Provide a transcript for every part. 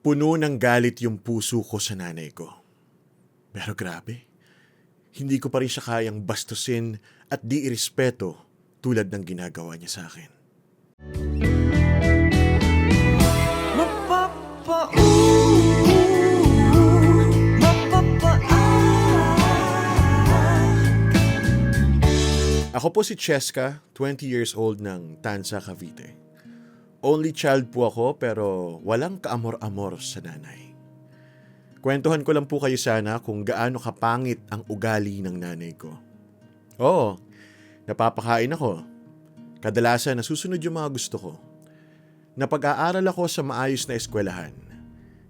Puno ng galit yung puso ko sa nanay ko. Pero grabe, hindi ko pa rin siya kayang bastusin at di irespeto tulad ng ginagawa niya sa akin. Ako po si Cheska, 20 years old ng Tansa, Cavite. Only child po ako pero walang kaamor-amor sa nanay. Kwentuhan ko lang po kayo sana kung gaano kapangit ang ugali ng nanay ko. Oo, napapakain ako. Kadalasan nasusunod yung mga gusto ko. Napag-aaral ako sa maayos na eskwelahan.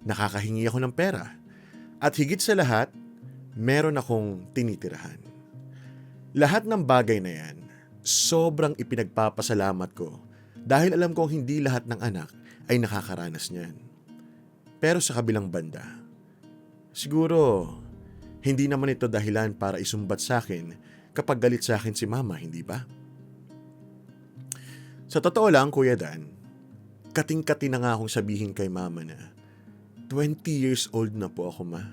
Nakakahingi ako ng pera. At higit sa lahat, meron akong tinitirahan. Lahat ng bagay na yan, sobrang ipinagpapasalamat ko dahil alam kong hindi lahat ng anak ay nakakaranas niyan. Pero sa kabilang banda, siguro hindi naman ito dahilan para isumbat sa akin kapag galit sa akin si mama, hindi ba? Sa totoo lang, Kuya Dan, kating-kati na nga akong sabihin kay mama na 20 years old na po ako, ma.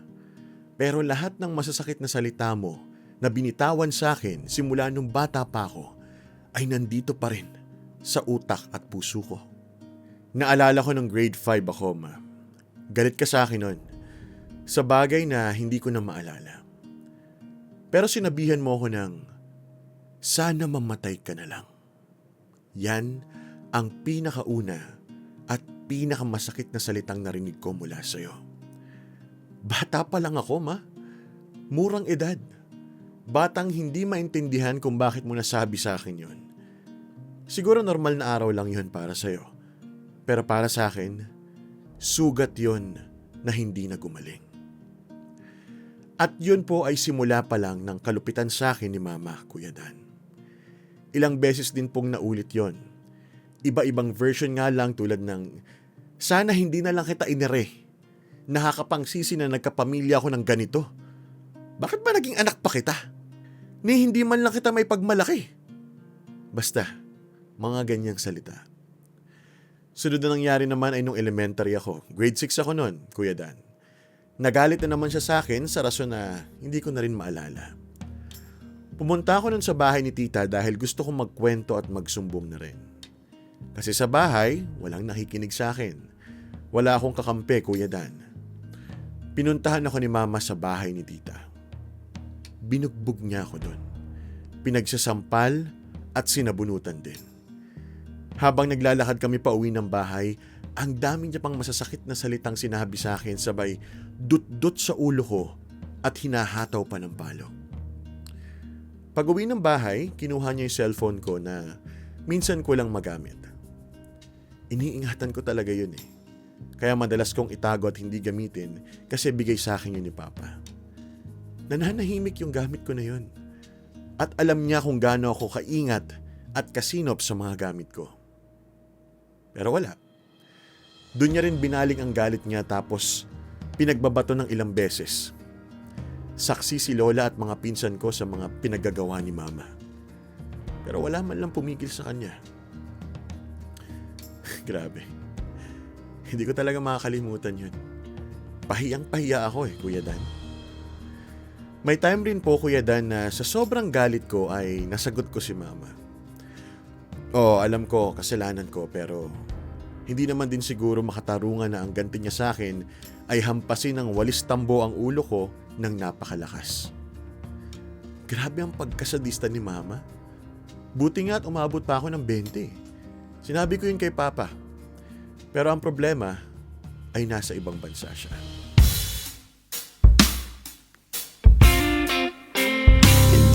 Pero lahat ng masasakit na salita mo na binitawan sa akin simula nung bata pa ako ay nandito pa rin sa utak at puso ko. Naalala ko ng grade 5 ako, ma. Galit ka sa akin nun sa bagay na hindi ko na maalala. Pero sinabihan mo ako ng sana mamatay ka na lang. Yan ang pinakauna at pinakamasakit na salitang narinig ko mula sa'yo. Bata pa lang ako, ma. Murang edad. Batang hindi maintindihan kung bakit mo nasabi sa akin yun. Siguro normal na araw lang yun para sa'yo. Pero para sa akin, sugat yun na hindi na gumaling. At yun po ay simula pa lang ng kalupitan sa akin ni Mama, Kuya Dan. Ilang beses din pong naulit yon. Iba-ibang version nga lang tulad ng, sana hindi na lang kita inire. Nakakapangsisi na nagkapamilya ako ng ganito. Bakit ba naging anak pa kita? Ni hindi man lang kita may pagmalaki. Basta, mga ganyang salita. Sunod na nangyari naman ay nung elementary ako. Grade 6 ako noon, Kuya Dan. Nagalit na naman siya sa akin sa rason na hindi ko na rin maalala. Pumunta ako nun sa bahay ni tita dahil gusto kong magkwento at magsumbong na rin. Kasi sa bahay, walang nakikinig sa akin. Wala akong kakampi, Kuya Dan. Pinuntahan ako ni mama sa bahay ni tita. Binugbog niya ako doon. Pinagsasampal at sinabunutan din. Habang naglalakad kami pa uwi ng bahay, ang dami niya pang masasakit na salitang sinabi sa akin sabay dut-dut sa ulo ko at hinahataw pa ng palo. Pag uwi ng bahay, kinuha niya yung cellphone ko na minsan ko lang magamit. Iniingatan ko talaga yun eh. Kaya madalas kong itago at hindi gamitin kasi bigay sa akin yun ni Papa. Nananahimik yung gamit ko na yun. At alam niya kung gaano ako kaingat at kasinop sa mga gamit ko. Pero wala. Doon niya rin binaling ang galit niya tapos pinagbabato ng ilang beses. Saksi si Lola at mga pinsan ko sa mga pinagagawa ni Mama. Pero wala man lang pumigil sa kanya. Grabe. Hindi ko talaga makakalimutan yun. Pahiyang-pahiya ako Kuya Dan. May time rin po, Kuya Dan, na sa sobrang galit ko ay nasagot ko si Mama. Oo, alam ko, kasalanan ko, pero hindi naman din siguro makatarungan na ang ganti niya sa akin ay hampasin ng walis tambo ang ulo ko ng napakalakas. Grabe ang pagkasadista ni Mama. Buti nga at umabot pa ako ng 20. Sinabi ko yun kay Papa. Pero ang problema ay nasa ibang bansa siya.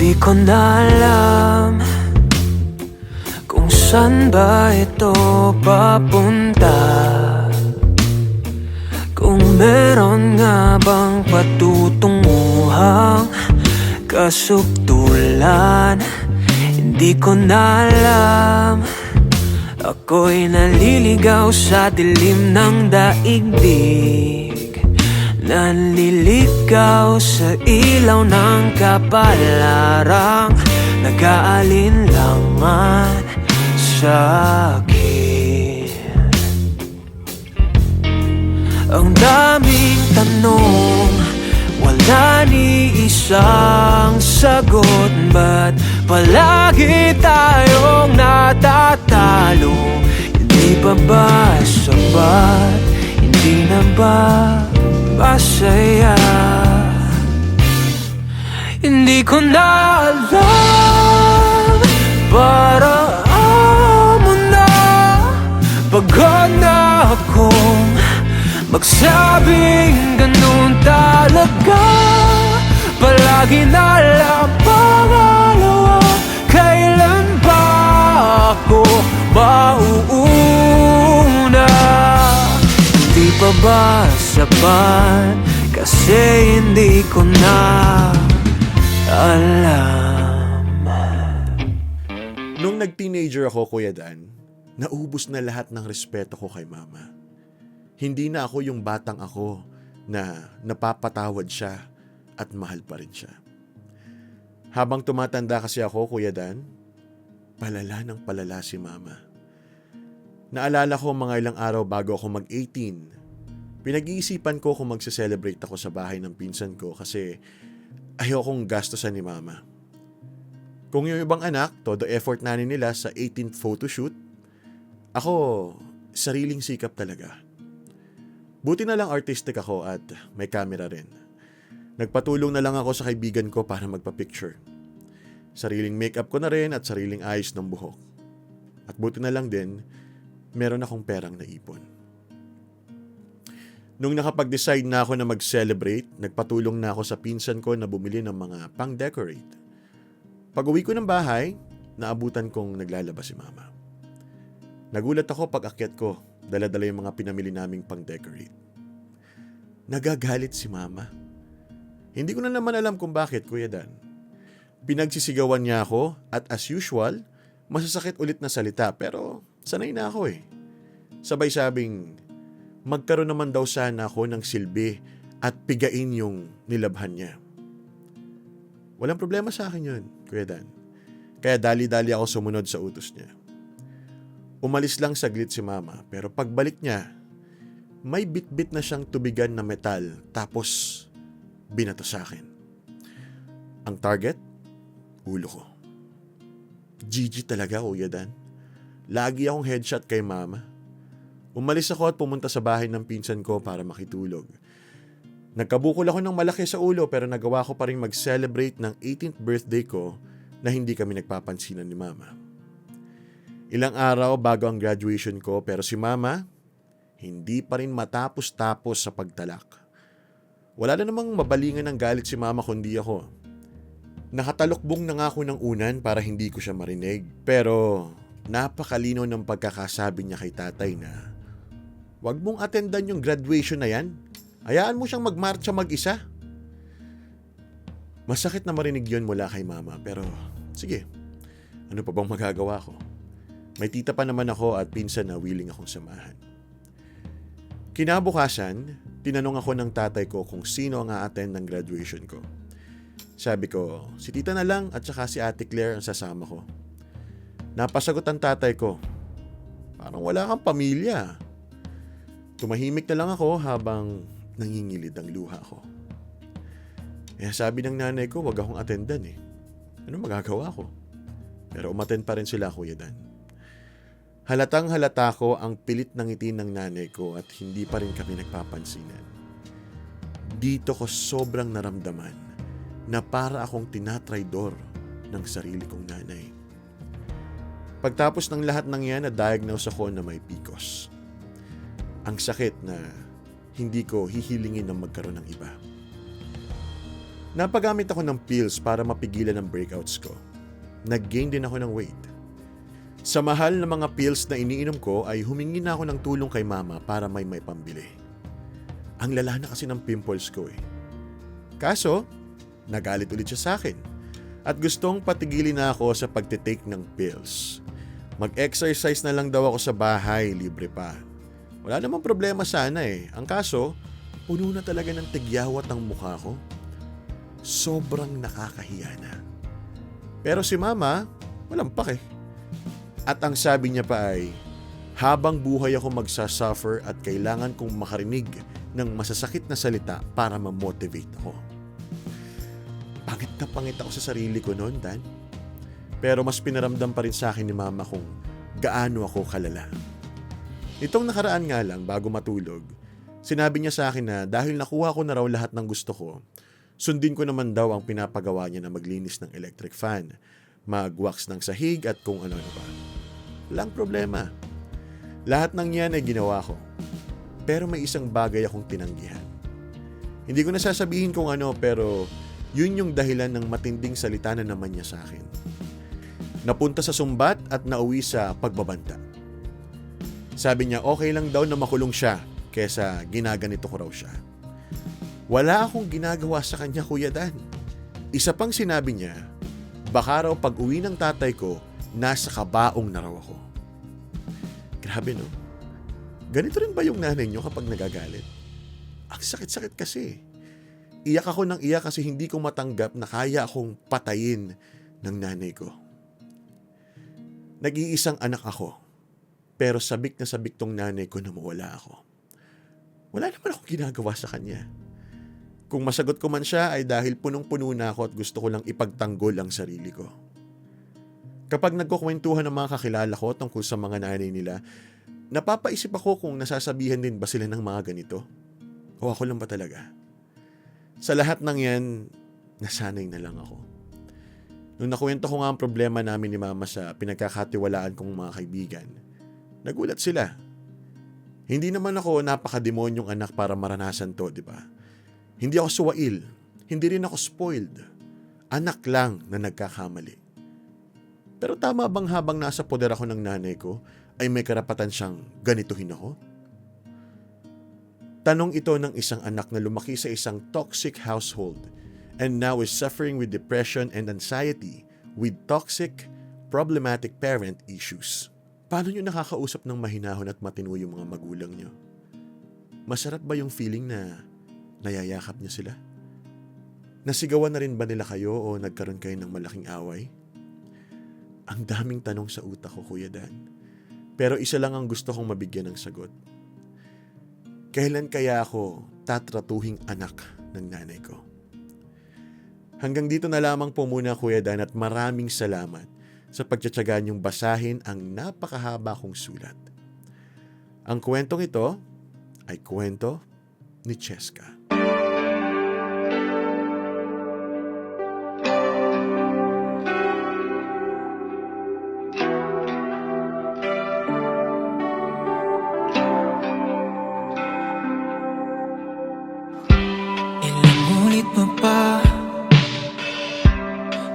Di ko na alam kung saan ba ito papunta. Kung meron nga bang patutunguhang kasukdulan. Hindi ko na alam. Ako'y naliligaw sa dilim ng daigdig. Nanliligaw sa ilaw ng kapalarang nag-aalinlangan sa akin. Ang daming tanong, wala ni isang sagot. Ba't palagi tayong natatalo? Hindi pa ba sapat? Hindi na ba masaya? Hindi ko na alam, paraan mo na. Pagod na akong magsabing ganun talaga. Palagi na lang pangalawa. Kailan ba ako mauuna? Hindi pa ba sapat? Kasi hindi ko na alam. Nung nag-teenager ako, Kuya Dan, naubos na lahat ng respeto ko kay Mama. Hindi na ako yung batang ako na napapatawad siya at mahal pa rin siya. Habang tumatanda kasi ako, Kuya Dan, palala ng palala si Mama. Naalala ko mga ilang araw bago ako mag-18, pinag-iisipan ko kung magse-celebrate ako sa bahay ng pinsan ko kasi ayokong gastusan ni Mama. Kung yung ibang anak, todo effort na nila sa 18th photoshoot, ako, sariling sikap talaga. Buti na lang artistic ako at may camera rin. Nagpatulong na lang ako sa kaibigan ko para magpa-picture. Sariling makeup ko na rin at sariling ayos ng buhok. At buti na lang din, meron akong perang naipon. Nung nakapag-decide na ako na mag-celebrate, nagpatulong na ako sa pinsan ko na bumili ng mga pang-decorate. Pag-uwi ko ng bahay, naabutan kong naglalaba si Mama. Nagulat ako pag akyat ko, dala-dala yung mga pinamili naming pang-decorate. Nagagalit si Mama. Hindi ko na naman alam kung bakit, Kuya Dan. Pinagsisigawan niya ako at as usual, masasakit ulit na salita pero sanay na ako eh. Sabay sabing, magkaroon naman daw sana ako ng silbi at pigain yung nilabhan niya. Walang problema sa akin yun, Kuya Dan. Kaya dali-dali ako sumunod sa utos niya. Umalis lang saglit si Mama pero pagbalik niya, may bit-bit na siyang tubigan na metal tapos binato sa akin. Ang target, ulo ko. GG talaga, Kuya Dan. Lagi akong headshot kay Mama. Umalis ako at pumunta sa bahay ng pinsan ko para makitulog. Nagkabukol ako ng malaki sa ulo pero nagawa ko pa rin mag-celebrate ng 18th birthday ko na hindi kami nagpapansinan ni Mama. Ilang araw bago ang graduation ko pero si Mama hindi pa rin matapos-tapos sa pagtalak. Wala na namang mabalingan ng galit si Mama kundi ako. Nakatalukbong na nga ako ng unan para hindi ko siya marinig pero napakalino ng pagkakasabi niya kay tatay na wag mong attendan yung graduation na yan. Hayaan mo siyang magmarcha mag-isa. Masakit na marinig yun mula kay Mama pero sige, ano pa bang magagawa ko? May tita pa naman ako at pinsan na willing akong samahan. Kinabukasan, tinanong ako ng tatay ko kung sino ang a-attend ng graduation ko. Sabi ko, si tita na lang at saka si Ate Claire ang sasama ko. Napasagot ang tatay ko, parang wala kang pamilya. Tumahimik na lang ako habang nangingilid ang luha ko. Sabi ng nanay ko, wag akong attendan eh. Ano magagawa ko? Pero umattend pa rin sila, Kuya Dan. Halatang halata ko ang pilit ng ngiti ng nanay ko at hindi pa rin kami nagpapansinan. Dito ko sobrang naramdaman na para akong tinatraidor ng sarili kong nanay. Pagtapos ng lahat ng yan, na-diagnose ako na may PCOS. Ang sakit na hindi ko hihilingin na magkaroon ng iba. Napagamit ako ng pills para mapigilan ang breakouts ko. Nag-gain din ako ng weight. Sa mahal na mga pills na iniinom ko ay humingi na ako ng tulong kay Mama para may pambili. Ang lala na kasi ng pimples ko eh. Kaso, nagalit ulit siya sa akin at gustong patigilin na ako sa pagtitake ng pills. Mag-exercise na lang daw ako sa bahay, libre pa. Wala namang problema sana eh. Ang kaso, puno na talaga ng tigyawat ang mukha ko. Sobrang nakakahiya na. Pero si Mama, walang pake. At ang sabi niya pa ay, Habang buhay ako magsasuffer at kailangan kong makarinig ng masasakit na salita para ma-motivate ako. Pangit ako sa sarili ko noon, Dan. Pero mas pinaramdam pa rin sa akin ni Mama kung gaano ako kalala. Itong nakaraan nga lang, bago matulog, sinabi niya sa akin na dahil nakuha ko na raw lahat ng gusto ko, sundin ko naman daw ang pinapagawa niya na maglinis ng electric fan, mag-wax ng sahig at kung ano-ano pa. Walang problema. Lahat ng yan ay ginawa ko. Pero may isang bagay akong tinanggihan. Hindi ko na sasabihin kung ano, pero yun yung dahilan ng matinding salita na naman niya sa akin. Napunta sa sumbat at nauwi sa pagbabanta. Sabi niya okay lang daw na makulong siya kesa ginaganito ko raw siya. Wala akong ginagawa sa kanya, Kuya Dan. Isa pang sinabi niya, baka raw pag uwi ng tatay ko, nasa kabaong na raw ako. Grabe no? Ganito rin ba yung nanay niyo kapag nagagalit? Ang sakit-sakit kasi. Iyak ako ng iyak kasi hindi ko matanggap na kaya akong patayin ng nanay ko. Nag-iisang anak ako, pero sabik na sabik tong nanay ko na mawala ako. Wala naman akong ginagawa sa kanya. Kung masagot ko man siya ay dahil punong-puno na ako at gusto ko lang ipagtanggol ang sarili ko. Kapag nagkukwentuhan ng mga kakilala ko tungkol sa mga nanay nila, napapaisip ako kung nasasabihan din ba sila ng mga ganito? O ako lang ba talaga? Sa lahat ng yan, nasanay na lang ako. Nung nakwento ko nga ang problema namin ni Mama sa pinagkakatiwalaan kong mga kaibigan, nagulat sila. Hindi naman ako napakademonyong anak para maranasan to, di ba? Hindi ako suwail. Hindi rin ako spoiled. Anak lang na nagkakamali. Pero tama bang habang nasa poder ako ng nanay ko, ay may karapatan siyang ganituhin ako? Tanong ito ng isang anak na lumaki sa isang toxic household and now is suffering with depression and anxiety with toxic, problematic parent issues. Paano nyo nakakausap ng mahinahon at matino yung mga magulang nyo? Masarap ba yung feeling na nayayakap nyo sila? Nasigawan na rin ba nila kayo o nagkaroon kayo ng malaking away? Ang daming tanong sa utak ko, Kuya Dan. Pero isa lang ang gusto kong mabigyan ng sagot. Kailan kaya ako tatratuhing anak ng nanay ko? Hanggang dito na lamang po muna, Kuya Dan, at maraming salamat sa pagtsatsaga niyong basahin ang napakahaba kong sulat. Ang kwentong ito ay kwento ni Cheska. Ilang ulit pa ba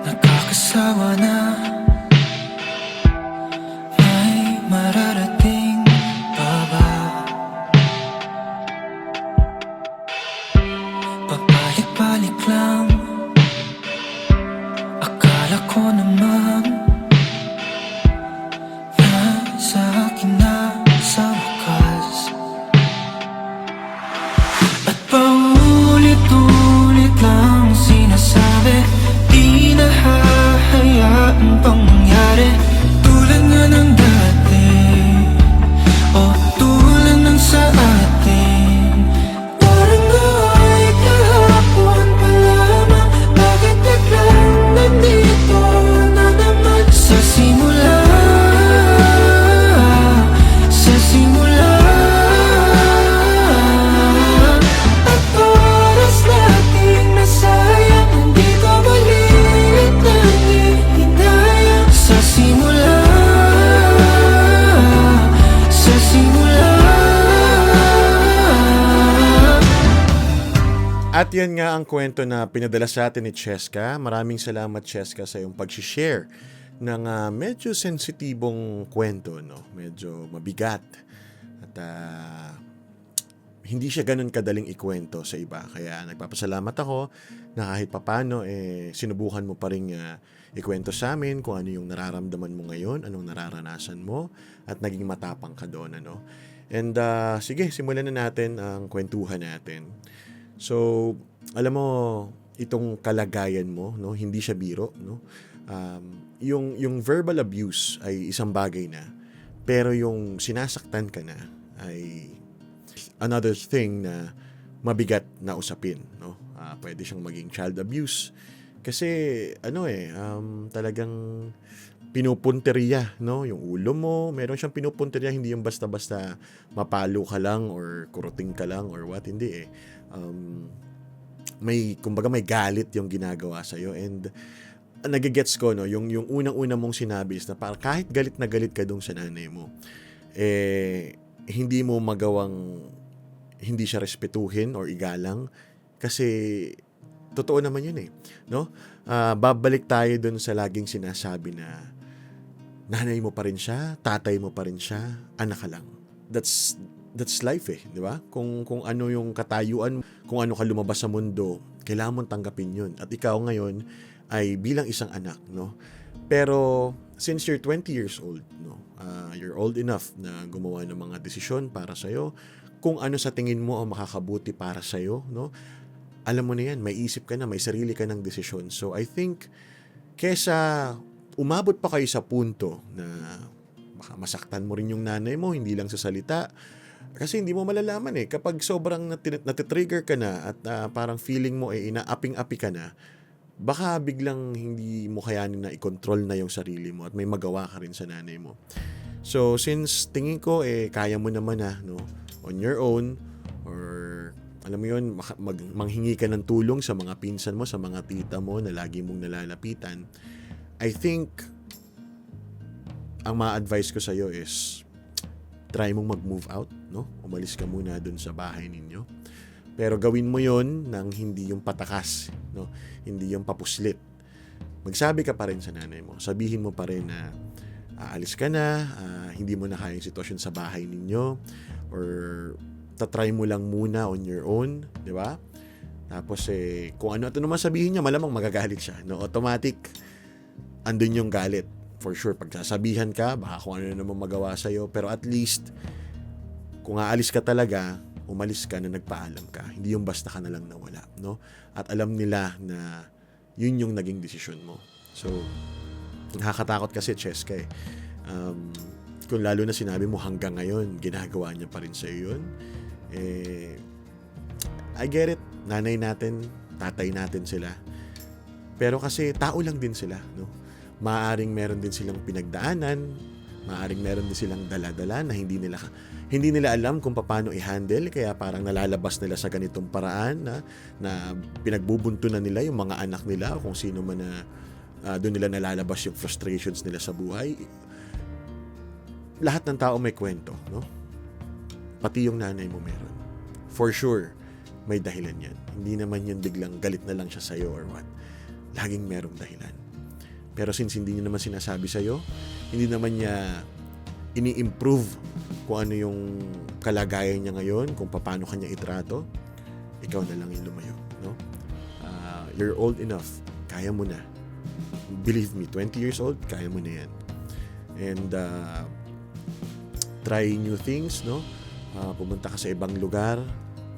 nakakasawa na? May mararating pa ba? Pabalik-balik lang. Akala ko naman nasa akin na sa wakas. At paulit-ulit lang sinasabi, di na hahayaan pang mangyari. Tulad nga ng dati, o tulad ng sa atin. Parang ay kahapon pa lamang, bakit biglang nandito na naman? Sa simula, sa simula. At oras nating nasayang, hindi ko maliit na hinayang. Sa simula, sa simula. At yan nga ang kwento na pinadala sa atin ni Cheska. Maraming salamat, Cheska, sa iyong pag-share ng medyo sensitibong kwento, no? Medyo mabigat. At hindi siya ganun kadaling ikwento sa iba. Kaya nagpapasalamat ako na kahit papano, sinubukan mo pa rin ikwento sa amin kung ano yung nararamdaman mo ngayon, anong nararanasan mo, at naging matapang ka doon, ano? And sige, simulan na natin ang kwentuhan natin. So, alam mo, itong kalagayan mo, no, hindi siya biro, no? Yung verbal abuse ay isang bagay na Pero yung sinasaktan ka na ay another thing na mabigat na usapin, no? Pwede siyang maging child abuse. Kasi talagang pinupunteriya, no? Yung ulo mo, meron siyang pinupunteriya, hindi yung basta-basta mapalo ka lang or kuruting ka lang or what, hindi eh. Kumbaga may galit yung ginagawa sa and nagigets ko, no, yung unang-una mong sinabi is na parang kahit galit na galit ka dong sa nanay mo, hindi mo magawang hindi siya respetuhin or igalang kasi totoo naman yun eh, no? Babalik tayo dun sa laging sinasabi na nanay mo pa rin siya, tatay mo pa rin siya, anak ka lang. That's life eh, di ba? Kung ano yung katayuan, kung ano ka lumabas sa mundo, kailangan mong tanggapin yun. At ikaw ngayon ay bilang isang anak, no? Pero since you're 20 years old, no? You're old enough na gumawa ng mga desisyon para sa'yo, kung ano sa tingin mo ang makakabuti para sa'yo, no? Alam mo na yan, may isip ka na, may sarili ka ng desisyon. So I think, kesa umabot pa kayo sa punto na baka masaktan mo rin yung nanay mo, hindi lang sa salita, kasi hindi mo malalaman eh. Kapag sobrang natitrigger ka na at parang feeling mo inaaping-api ka na, baka biglang hindi mo kayanin na i-control na yung sarili mo at may magawa ka rin sa nanay mo. So, since tingin ko kaya mo naman no, on your own, or alam mo yun, manghingi ka ng tulong sa mga pinsan mo, sa mga tita mo na lagi mong nalalapitan, I think, ang ma-advise ko sa'yo is, try mong mag-move out, no? Umalis ka muna dun sa bahay ninyo. Pero gawin mo yon nang hindi yung patakas, no? Hindi yung papuslit. Magsabi ka pa rin sa nanay mo. Sabihin mo pa rin na aalis ka na, hindi mo na kaya yung sitwasyon sa bahay ninyo, or tatry mo lang muna on your own, di ba? Tapos kung ano naman sabihin niya, malamang magagalit siya, no? Automatic, andun yung galit. For sure, pag sasabihan ka, baka kung ano naman magawa sa'yo, pero at least, kung aalis ka talaga, umalis ka na nagpaalam ka. Hindi yung basta ka na lang nawala, no? At alam nila na yun yung naging desisyon mo. So, nakakatakot kasi, Cheska eh. Kung lalo na sinabi mo hanggang ngayon, ginagawa niya pa rin sa'yo yun, I get it. Nanay natin, tatay natin sila. Pero kasi tao lang din sila, no? Maaaring meron din silang pinagdaanan, maaaring meron din silang dala-dala na hindi nila alam kung paano i-handle, kaya parang nalalabas nila sa ganitong paraan na pinagbubuntunan nila yung mga anak nila, kung sino man na doon nila nalalabas yung frustrations nila sa buhay. Lahat ng tao may kwento, no? Pati yung nanay mo meron. For sure, may dahilan yan. Hindi naman yun biglang galit na lang siya sa'yo or what. Laging merong dahilan. Pero since hindi niya naman sinasabi sa'yo, hindi naman niya ini-improve kung ano yung kalagayan niya ngayon, kung paano kanya itrato, ikaw na lang yung lumayo, no? You're old enough. Kaya mo na. Believe me, 20 years old, kaya mo na yan. And try new things, no? Pumunta ka sa ibang lugar,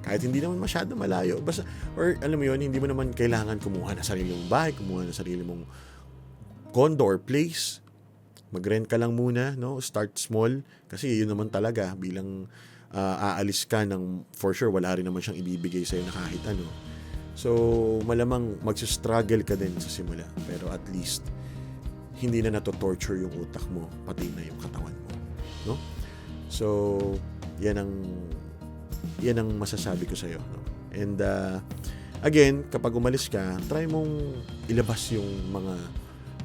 kahit hindi naman masyado malayo. Basta, or alam mo yun, hindi mo naman kailangan kumuha na sarili mong bahay, kumuha na sarili mong condo or place. Mag-rent ka lang muna, no? Start small. Kasi yun naman talaga, bilang aalis ka ng, for sure, wala rin naman siyang ibibigay sa'yo na kahit ano. So, malamang magsistruggle ka din sa simula. Pero at least, hindi na nato-torture yung utak mo, pati na yung katawan mo. No? So, yan ang masasabi ko sa'yo. No? And, again, kapag umalis ka, try mong ilabas yung mga,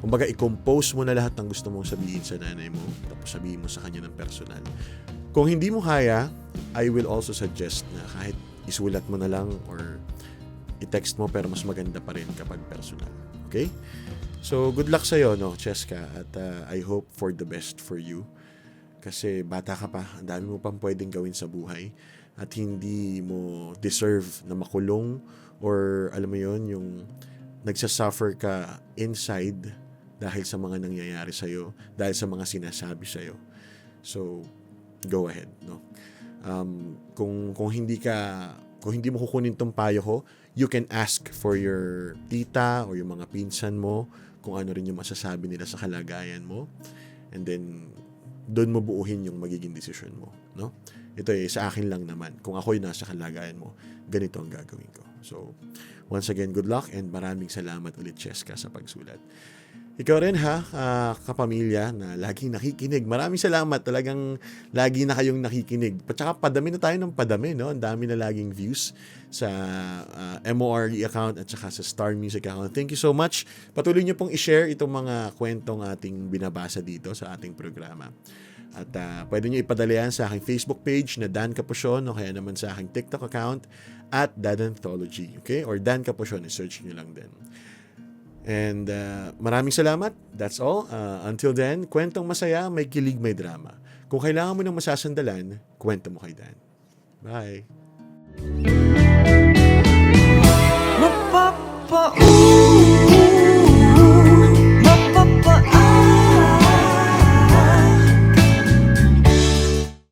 kumbaga, i-compose mo na lahat ng gusto mong sabihin sa nanay mo, tapos sabihin mo sa kanya ng personal. Kung hindi mo kaya, I will also suggest na kahit isulat mo na lang or i-text mo, pero mas maganda pa rin kapag personal. Okay? So, good luck sa'yo, no, Cheska, at I hope for the best for you. Kasi bata ka pa, ang dami mo pang pwedeng gawin sa buhay at hindi mo deserve na makulong or alam mo yon, yung nagsasuffer ka inside dahil sa mga nangyayari sa'yo, dahil sa mga sinasabi sa'yo. So, go ahead, no? Kung hindi mo kukunin tong payo ko, you can ask for your tita or yung mga pinsan mo kung ano rin yung masasabi nila sa kalagayan mo. And then, doon mo buuhin yung magiging desisyon mo, no? Ito sa akin lang naman. Kung ako'y nasa kalagayan mo, ganito ang gagawin ko. So, once again, good luck and maraming salamat ulit, Cheska, sa pagsulat. Ikaw rin kapamilya na laging nakikinig. Maraming salamat. Talagang lagi na kayong nakikinig. Tsaka padami na tayo ng padami, no? Ang dami na laging views sa MORE account at saka sa Star Music account. Thank you so much. Patuloy niyo pong i-share itong mga kwentong ating binabasa dito sa ating programa. At pwede niyo ipadala yan sa aking Facebook page na Dan Capucion o kaya naman sa aking TikTok account at Dadanthology. Okay? Or Dan Capucion, i-search niyo lang din. And maraming salamat. That's all. Until then, kwentong masaya, may kilig, may drama. Kung kailangan mo ng masasandalan, kwento mo kay Dan. Bye!